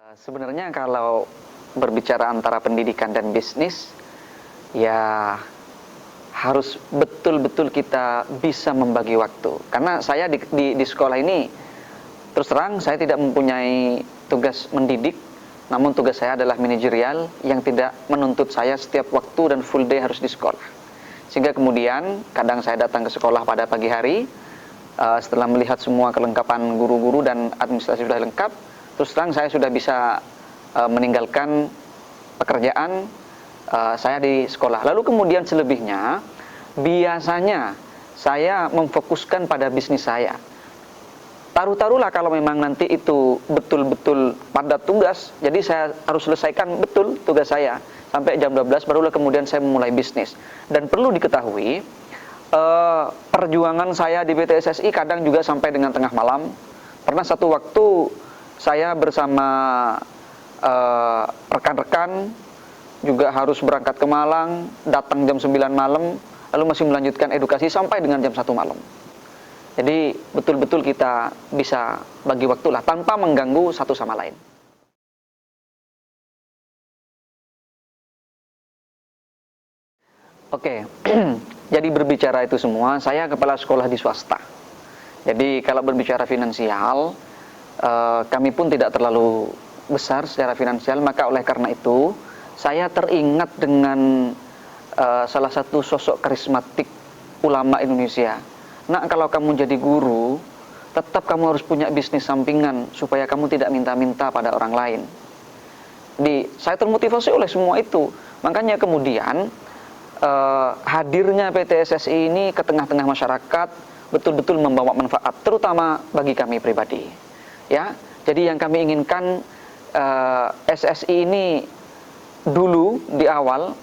Sebenarnya kalau berbicara antara pendidikan dan bisnis, ya harus betul-betul kita bisa membagi waktu. Karena saya di sekolah ini, terus terang saya tidak mempunyai tugas mendidik, namun tugas saya adalah manajerial yang tidak menuntut saya setiap waktu dan full day harus di sekolah. Sehingga kemudian kadang saya datang ke sekolah pada pagi hari, setelah melihat semua kelengkapan guru-guru dan administrasi sudah lengkap, terus terang saya sudah bisa meninggalkan pekerjaan saya di sekolah. Lalu kemudian selebihnya, biasanya saya memfokuskan pada bisnis saya. Taruh-taruhlah kalau memang nanti itu betul-betul padat tugas, jadi saya harus selesaikan betul tugas saya sampai jam 12, barulah kemudian saya memulai bisnis. Dan perlu diketahui, perjuangan saya di PTSSI kadang juga sampai dengan tengah malam. Pernah satu waktu saya bersama rekan-rekan juga harus berangkat ke Malang, datang jam 9 malam, lalu masih melanjutkan edukasi sampai dengan jam 1 malam. Jadi betul-betul kita bisa bagi waktu lah tanpa mengganggu satu sama lain. Oke, jadi berbicara itu semua, saya kepala sekolah di swasta. Jadi kalau berbicara finansial, kami pun tidak terlalu besar secara finansial, maka oleh karena itu saya teringat dengan salah satu sosok karismatik ulama Indonesia. Nak, kalau kamu jadi guru, tetap kamu harus punya bisnis sampingan supaya kamu tidak minta-minta pada orang lain. Saya termotivasi oleh semua itu, makanya kemudian hadirnya PTSSI ini ke tengah-tengah masyarakat betul-betul membawa manfaat, terutama bagi kami pribadi. Ya, jadi yang kami inginkan SSI ini dulu di awal,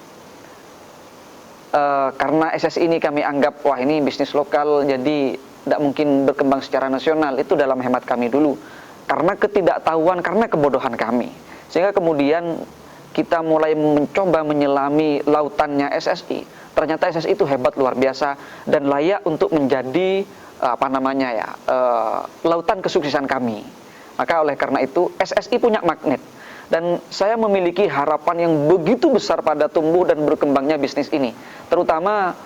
karena SSI ini kami anggap wah ini bisnis lokal, jadi tidak mungkin berkembang secara nasional. Itu dalam hemat kami dulu, karena ketidaktahuan, karena kebodohan kami, sehingga kemudian kita mulai mencoba menyelami lautannya SSI. Ternyata SSI itu hebat luar biasa dan layak untuk menjadi lautan kesuksesan kami. Maka oleh karena itu SSI punya magnet, dan saya memiliki harapan yang begitu besar pada tumbuh dan berkembangnya bisnis ini, terutama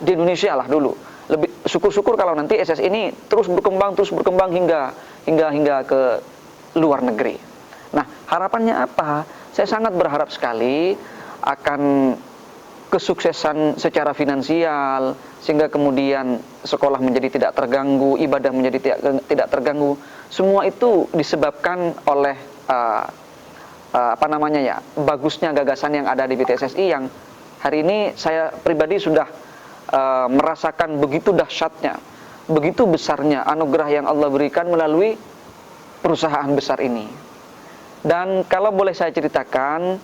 di Indonesia lah dulu. Lebih syukur-syukur kalau nanti SSI ini terus berkembang hingga ke luar negeri. Nah, harapannya apa? Saya sangat berharap sekali akan kesuksesan secara finansial, sehingga kemudian sekolah menjadi tidak terganggu, ibadah menjadi tidak terganggu. Semua itu disebabkan oleh bagusnya gagasan yang ada di PTSSI, yang hari ini saya pribadi sudah merasakan begitu dahsyatnya, begitu besarnya anugerah yang Allah berikan melalui perusahaan besar ini. Dan kalau boleh saya ceritakan,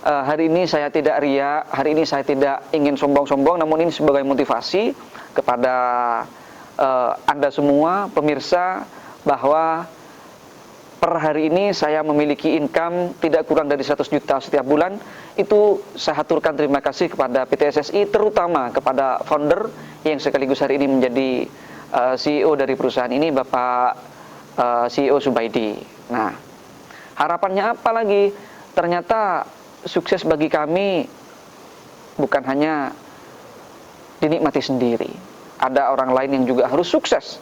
hari ini saya tidak riya, hari ini saya tidak ingin sombong-sombong, namun ini sebagai motivasi kepada Anda semua pemirsa, bahwa per hari ini saya memiliki income tidak kurang dari 100 juta setiap bulan. Itu saya haturkan terima kasih kepada PTSSI, terutama kepada founder yang sekaligus hari ini menjadi CEO dari perusahaan ini, Bapak CEO Subaidi. Nah, harapannya apa lagi? Ternyata sukses bagi kami bukan hanya dinikmati sendiri. Ada orang lain yang juga harus sukses.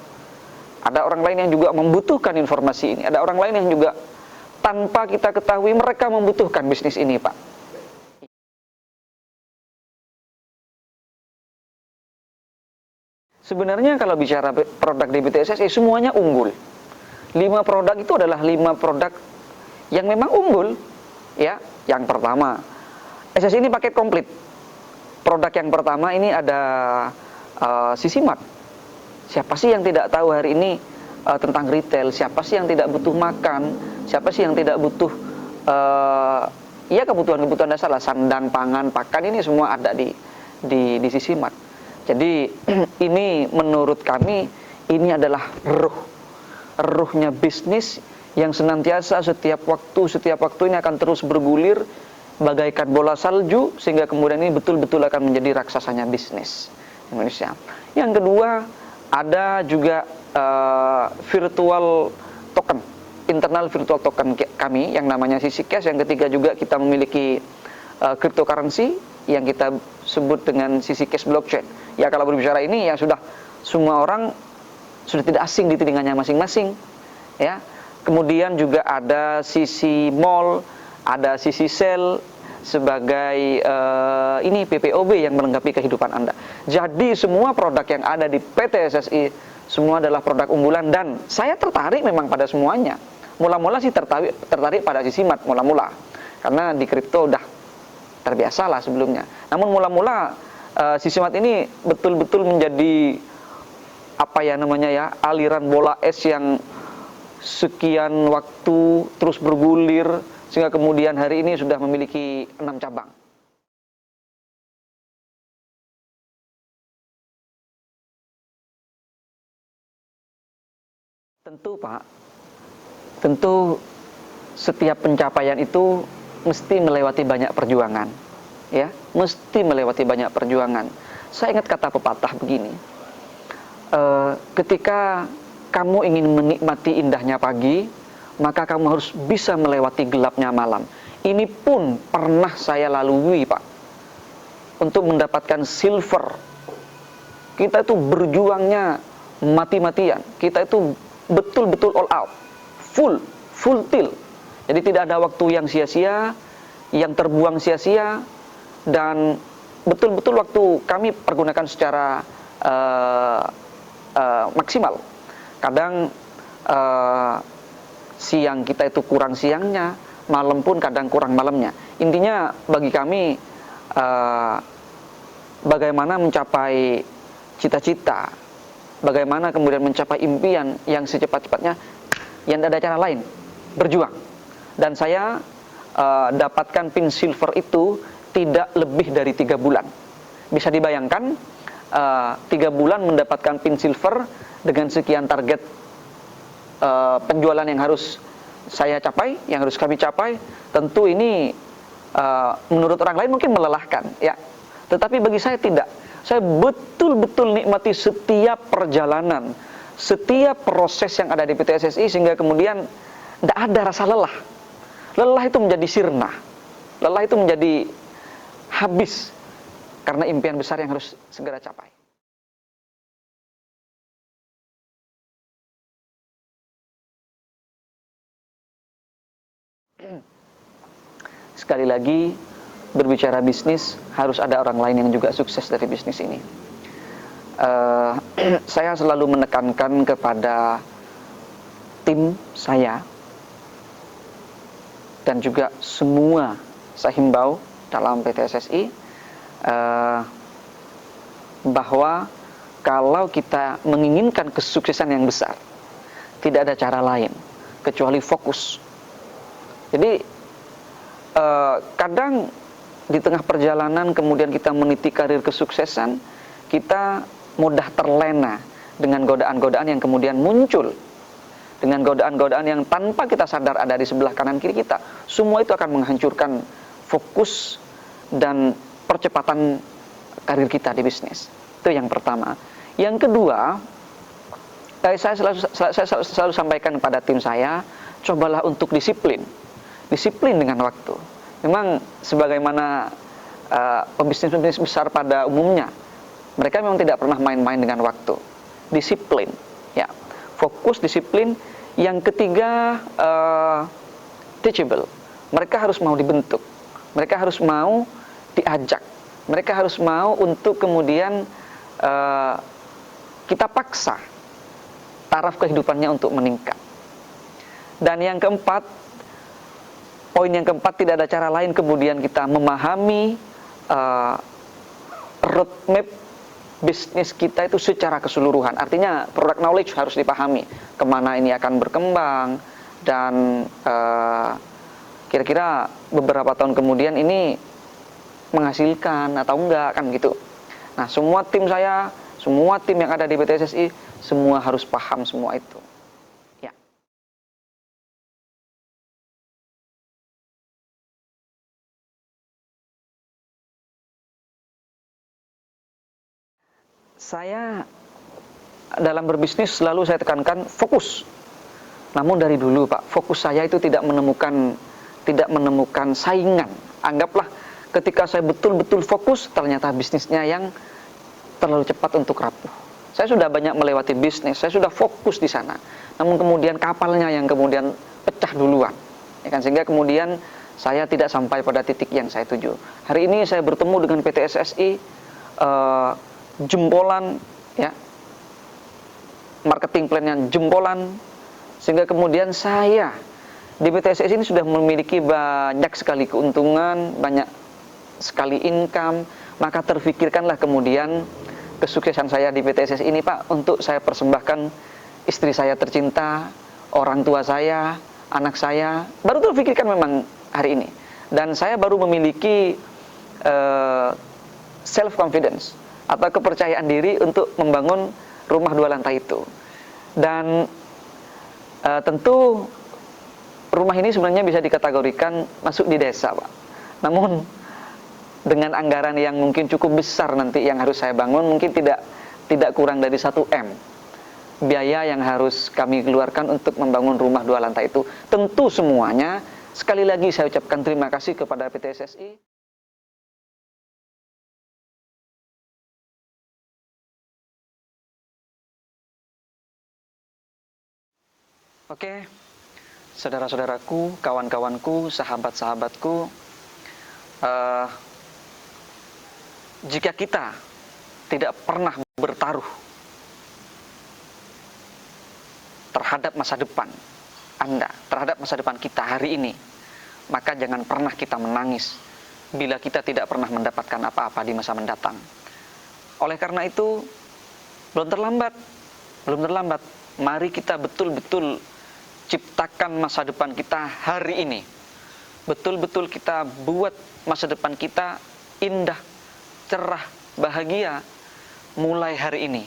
Ada orang lain yang juga membutuhkan informasi ini. Ada orang lain yang juga tanpa kita ketahui mereka membutuhkan bisnis ini, Pak. Sebenarnya kalau bicara produk di PTSSI semuanya unggul. 5 produk itu adalah 5 produk yang memang unggul. Ya, yang pertama, SSI ini paket komplit. Produk yang pertama ini ada Sisimat. Siapa sih yang tidak tahu hari ini tentang retail? Siapa sih yang tidak butuh makan? Siapa sih yang tidak butuh kebutuhan-kebutuhan dasar lah, sandan, pangan, pakan, ini semua ada di Sisimat. Jadi ini menurut kami ini adalah ruhnya bisnis yang senantiasa setiap waktu ini akan terus bergulir bagaikan bola salju, sehingga kemudian ini betul-betul akan menjadi raksasanya bisnis Indonesia. Yang kedua, ada juga virtual token. internal virtual token kami yang namanya CC Cash. Yang ketiga juga kita memiliki cryptocurrency yang kita sebut dengan CC Cash blockchain. Ya, kalau berbicara ini ya sudah semua orang sudah tidak asing di telinganya masing-masing, ya. Kemudian juga ada CC Mall, ada CC Sell sebagai ini PPOB yang melengkapi kehidupan Anda. Jadi semua produk yang ada di PT SSI semua adalah produk unggulan, dan saya tertarik memang pada semuanya. Mula-mula sih tertarik pada Sisimat mula-mula, karena di kripto udah terbiasa lah sebelumnya. Namun mula-mula Sisimat ini betul-betul menjadi apa ya namanya ya, aliran bola es yang sekian waktu terus bergulir sehingga kemudian hari ini sudah memiliki 6 cabang. Tentu Pak, tentu setiap pencapaian itu mesti melewati banyak perjuangan, ya, mesti melewati banyak perjuangan. Saya ingat kata pepatah begini, ketika kamu ingin menikmati indahnya pagi, maka kamu harus bisa melewati gelapnya malam. Ini pun pernah saya lalui Pak, untuk mendapatkan silver. Kita itu berjuangnya mati-matian, kita itu betul-betul all out, full tilt. Jadi tidak ada waktu yang sia-sia, yang terbuang sia-sia, dan betul-betul waktu kami pergunakan secara maksimal. Kadang siang kita itu kurang siangnya, malam pun kadang kurang malamnya. Intinya bagi kami bagaimana mencapai cita-cita, bagaimana kemudian mencapai impian yang secepat-cepatnya, yang tidak ada cara lain, berjuang. Dan saya dapatkan pin silver itu tidak lebih dari 3 bulan. Bisa dibayangkan 3 bulan mendapatkan pin silver dengan sekian target penjualan yang harus saya capai, yang harus kami capai. Tentu ini menurut orang lain mungkin melelahkan, ya. Tetapi bagi saya tidak. Saya betul-betul nikmati setiap perjalanan, setiap proses yang ada di PT SSI, sehingga kemudian tidak ada rasa lelah. Lelah itu menjadi sirna, lelah itu menjadi habis, karena impian besar yang harus segera capai. Sekali lagi, berbicara bisnis, harus ada orang lain yang juga sukses dari bisnis ini. Saya selalu menekankan kepada tim saya, dan juga semua saya himbau dalam PT SSI, bahwa kalau kita menginginkan kesuksesan yang besar, tidak ada cara lain kecuali fokus. Jadi kadang di tengah perjalanan kemudian kita meniti karir kesuksesan, kita mudah terlena dengan godaan-godaan yang kemudian muncul, dengan godaan-godaan yang tanpa kita sadar ada di sebelah kanan kiri kita. Semua itu akan menghancurkan fokus dan percepatan karir kita di bisnis. Itu yang pertama. Yang kedua, saya selalu sampaikan kepada tim saya, cobalah untuk disiplin dengan waktu. Memang sebagaimana pebisnis-pebisnis besar pada umumnya, mereka memang tidak pernah main-main dengan waktu. Disiplin, ya, fokus, disiplin. Yang ketiga, teachable. Mereka harus mau dibentuk, mereka harus mau diajak, mereka harus mau untuk kemudian kita paksa taraf kehidupannya untuk meningkat. Dan yang keempat, poin yang keempat, tidak ada cara lain kemudian kita memahami roadmap bisnis kita itu secara keseluruhan. Artinya product knowledge harus dipahami, kemana ini akan berkembang, dan kira-kira beberapa tahun kemudian ini menghasilkan atau enggak, kan gitu. Nah, semua tim saya, semua tim yang ada di PT SSI, semua harus paham semua itu. Ya. Saya dalam berbisnis selalu saya tekankan fokus. Namun dari dulu Pak, fokus saya itu tidak menemukan saingan. Anggaplah ketika saya betul-betul fokus, ternyata bisnisnya yang terlalu cepat untuk rapuh. Saya sudah banyak melewati bisnis, saya sudah fokus di sana. Namun kemudian kapalnya yang kemudian pecah duluan. Ya kan, sehingga kemudian saya tidak sampai pada titik yang saya tuju. Hari ini saya bertemu dengan PT SSI, jempolan, ya, marketing plan-nya jempolan, sehingga kemudian saya di PT SSI ini sudah memiliki banyak sekali keuntungan, banyak sekali income. Maka terfikirkanlah kemudian kesuksesan saya di PT SSI ini Pak, untuk saya persembahkan istri saya tercinta, orang tua saya, anak saya. Baru terfikirkan memang hari ini. Dan saya baru memiliki self confidence atau kepercayaan diri untuk membangun rumah 2 lantai itu. Dan tentu rumah ini sebenarnya bisa dikategorikan masuk di desa Pak. Namun dengan anggaran yang mungkin cukup besar nanti yang harus saya bangun, mungkin tidak kurang dari 1 M biaya yang harus kami keluarkan untuk membangun rumah 2 lantai itu. Tentu semuanya, sekali lagi saya ucapkan terima kasih kepada PT SSI. Oke, saudara-saudaraku, kawan-kawanku, sahabat-sahabatku, jika kita tidak pernah bertaruh terhadap masa depan Anda, terhadap masa depan kita hari ini, maka jangan pernah kita menangis bila kita tidak pernah mendapatkan apa-apa di masa mendatang. Oleh karena itu, belum terlambat. Mari kita betul-betul ciptakan masa depan kita hari ini. Betul-betul kita buat masa depan kita indah, cerah, bahagia mulai hari ini.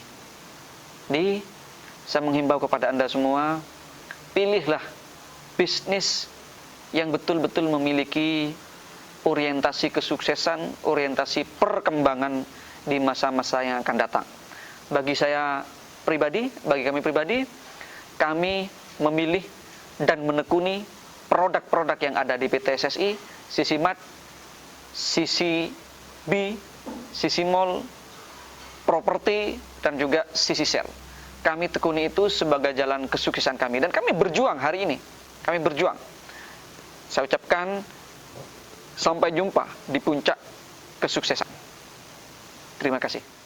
Saya menghimbau kepada Anda semua, pilihlah bisnis yang betul-betul memiliki orientasi kesuksesan, orientasi perkembangan di masa-masa yang akan datang. Bagi saya pribadi, bagi kami pribadi, kami memilih dan menekuni produk-produk yang ada di PT SSI, Sisi Mat, Sisi B, Sisi Mall, Properti, dan juga Sisi Sel. Kami tekuni itu sebagai jalan kesuksesan kami. Dan kami berjuang hari ini. Kami berjuang. Saya ucapkan sampai jumpa di puncak kesuksesan. Terima kasih.